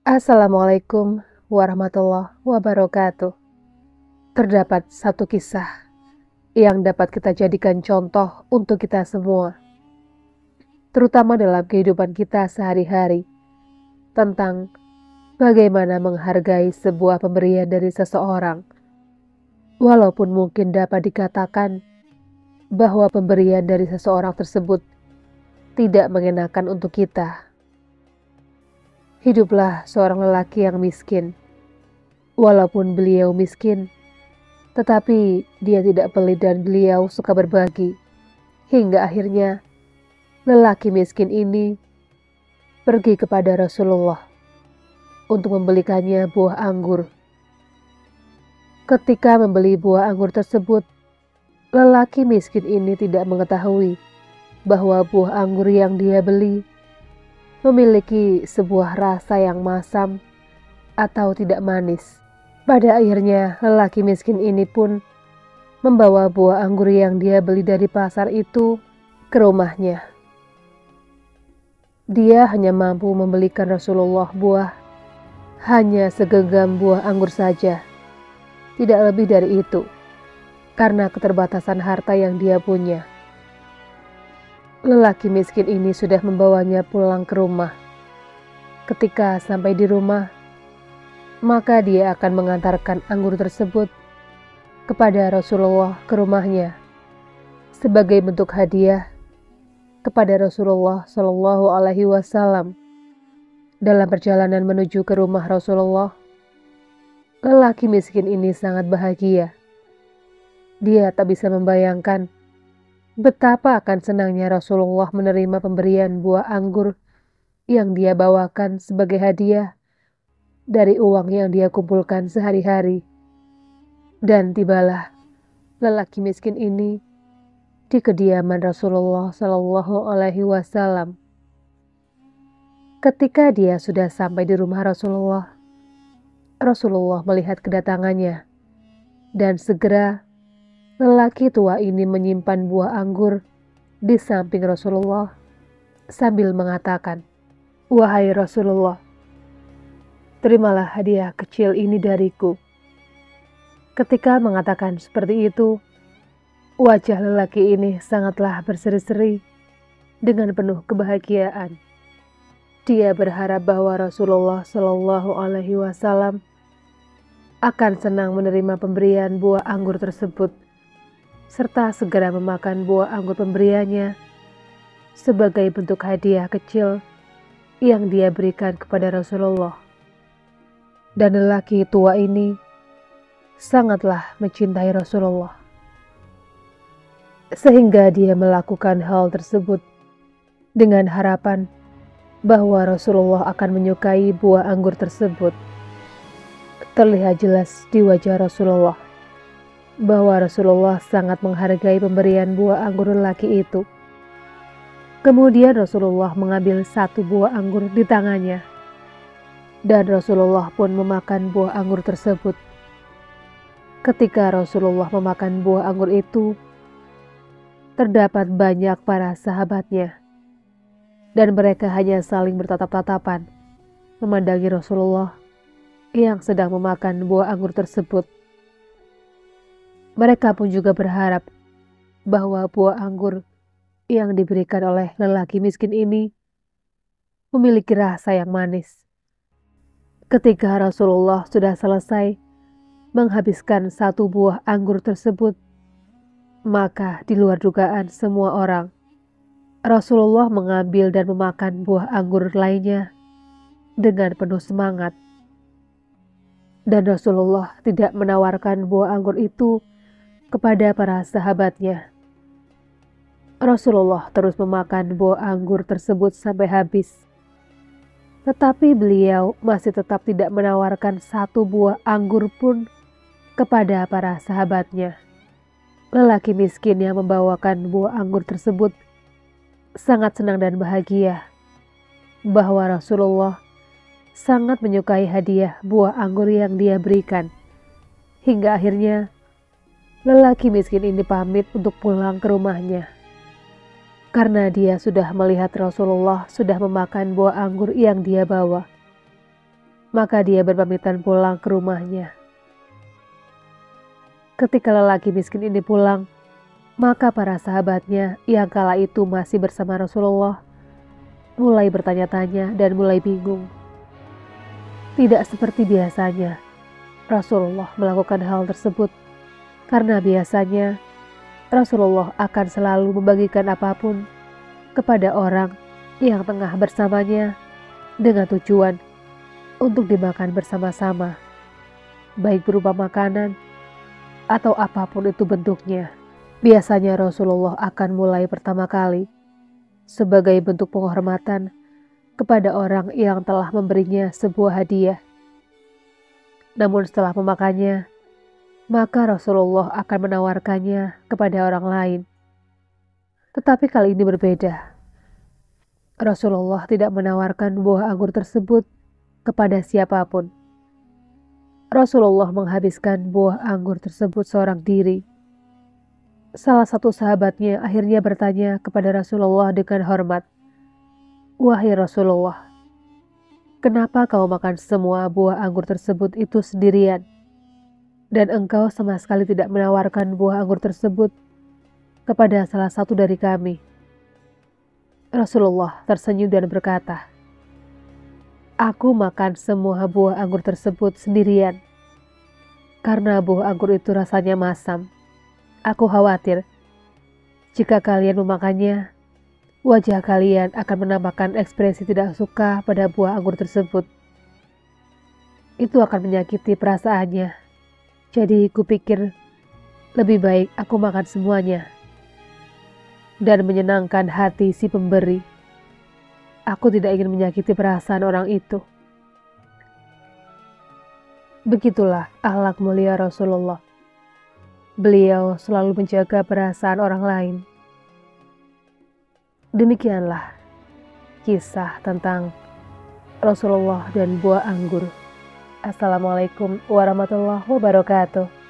Assalamualaikum warahmatullahi wabarakatuh. Terdapat satu kisah yang dapat kita jadikan contoh untuk kita semua, terutama dalam kehidupan kita sehari-hari, tentang bagaimana menghargai sebuah pemberian dari seseorang, walaupun mungkin dapat dikatakan bahwa pemberian dari seseorang tersebut tidak mengenakan untuk kita. Hiduplah seorang lelaki yang miskin. Walaupun beliau miskin, tetapi dia tidak pelit dan beliau suka berbagi. Hingga akhirnya lelaki miskin ini pergi kepada Rasulullah untuk membelikannya buah anggur. Ketika membeli buah anggur tersebut, lelaki miskin ini tidak mengetahui bahwa buah anggur yang dia beli memiliki sebuah rasa yang masam atau tidak manis. Pada akhirnya lelaki miskin ini pun membawa buah anggur yang dia beli dari pasar itu ke rumahnya. Dia hanya mampu membelikan Rasulullah hanya segenggam buah anggur saja, tidak lebih dari itu, karena keterbatasan harta yang dia punya. Lelaki miskin ini sudah membawanya pulang ke rumah. Ketika sampai di rumah, maka dia akan mengantarkan anggur tersebut kepada Rasulullah ke rumahnya sebagai bentuk hadiah kepada Rasulullah Shallallahu Alaihi Wasallam. Dalam perjalanan menuju ke rumah Rasulullah, lelaki miskin ini sangat bahagia. Dia tak bisa membayangkan betapa akan senangnya Rasulullah menerima pemberian buah anggur yang dia bawakan sebagai hadiah dari uang yang dia kumpulkan sehari-hari. Dan tibalah lelaki miskin ini di kediaman Rasulullah Shallallahu Alaihi Wasallam. Ketika dia sudah sampai di rumah Rasulullah, Rasulullah melihat kedatangannya dan segera lelaki tua ini menyimpan buah anggur di samping Rasulullah sambil mengatakan, "Wahai Rasulullah, terimalah hadiah kecil ini dariku." Ketika mengatakan seperti itu, wajah lelaki ini sangatlah berseri-seri dengan penuh kebahagiaan. Dia berharap bahwa Rasulullah Shallallahu Alaihi Wasallam akan senang menerima pemberian buah anggur tersebut, serta segera memakan buah anggur pemberiannya sebagai bentuk hadiah kecil yang dia berikan kepada Rasulullah. Dan lelaki tua ini sangatlah mencintai Rasulullah, sehingga dia melakukan hal tersebut dengan harapan bahwa Rasulullah akan menyukai buah anggur tersebut. Terlihat jelas di wajah Rasulullah bahwa Rasulullah sangat menghargai pemberian buah anggur lelaki itu. Kemudian Rasulullah mengambil satu buah anggur di tangannya, dan Rasulullah pun memakan buah anggur tersebut. Ketika Rasulullah memakan buah anggur itu, terdapat banyak para sahabatnya, dan mereka hanya saling bertatap-tatapan memandangi Rasulullah yang sedang memakan buah anggur tersebut. Mereka pun juga berharap bahwa buah anggur yang diberikan oleh lelaki miskin ini memiliki rasa yang manis. Ketika Rasulullah sudah selesai menghabiskan satu buah anggur tersebut, maka di luar dugaan semua orang, Rasulullah mengambil dan memakan buah anggur lainnya dengan penuh semangat. Dan Rasulullah tidak menawarkan buah anggur itu kepada para sahabatnya. Rasulullah terus memakan buah anggur tersebut sampai habis. Tetapi beliau masih tetap tidak menawarkan satu buah anggur pun kepada para sahabatnya. Lelaki miskin yang membawakan buah anggur tersebut sangat senang dan bahagia bahwa Rasulullah sangat menyukai hadiah buah anggur yang dia berikan. Hingga akhirnya lelaki miskin ini pamit untuk pulang ke rumahnya, karena dia sudah melihat Rasulullah sudah memakan buah anggur yang dia bawa. Maka dia berpamitan pulang ke rumahnya. Ketika lelaki miskin ini pulang, maka para sahabatnya yang kala itu masih bersama Rasulullah mulai bertanya-tanya dan mulai bingung. Tidak seperti biasanya Rasulullah melakukan hal tersebut, karena biasanya Rasulullah akan selalu membagikan apapun kepada orang yang tengah bersamanya dengan tujuan untuk dimakan bersama-sama, baik berupa makanan atau apapun itu bentuknya. Biasanya Rasulullah akan mulai pertama kali sebagai bentuk penghormatan kepada orang yang telah memberinya sebuah hadiah. Namun setelah memakannya, maka Rasulullah akan menawarkannya kepada orang lain. Tetapi kali ini berbeda. Rasulullah tidak menawarkan buah anggur tersebut kepada siapapun. Rasulullah menghabiskan buah anggur tersebut seorang diri. Salah satu sahabatnya akhirnya bertanya kepada Rasulullah dengan hormat, "Wahai Rasulullah, kenapa kau makan semua buah anggur tersebut itu sendirian? Dan engkau sama sekali tidak menawarkan buah anggur tersebut kepada salah satu dari kami?" Rasulullah tersenyum dan berkata, "Aku makan semua buah anggur tersebut sendirian, karena buah anggur itu rasanya masam. Aku khawatir, jika kalian memakannya, wajah kalian akan menampakkan ekspresi tidak suka pada buah anggur tersebut. Itu akan menyakiti perasaannya. Jadi kupikir lebih baik aku makan semuanya dan menyenangkan hati si pemberi. Aku tidak ingin menyakiti perasaan orang itu." Begitulah akhlak mulia Rasulullah. Beliau selalu menjaga perasaan orang lain. Demikianlah kisah tentang Rasulullah dan buah anggur. Assalamualaikum warahmatullahi wabarakatuh.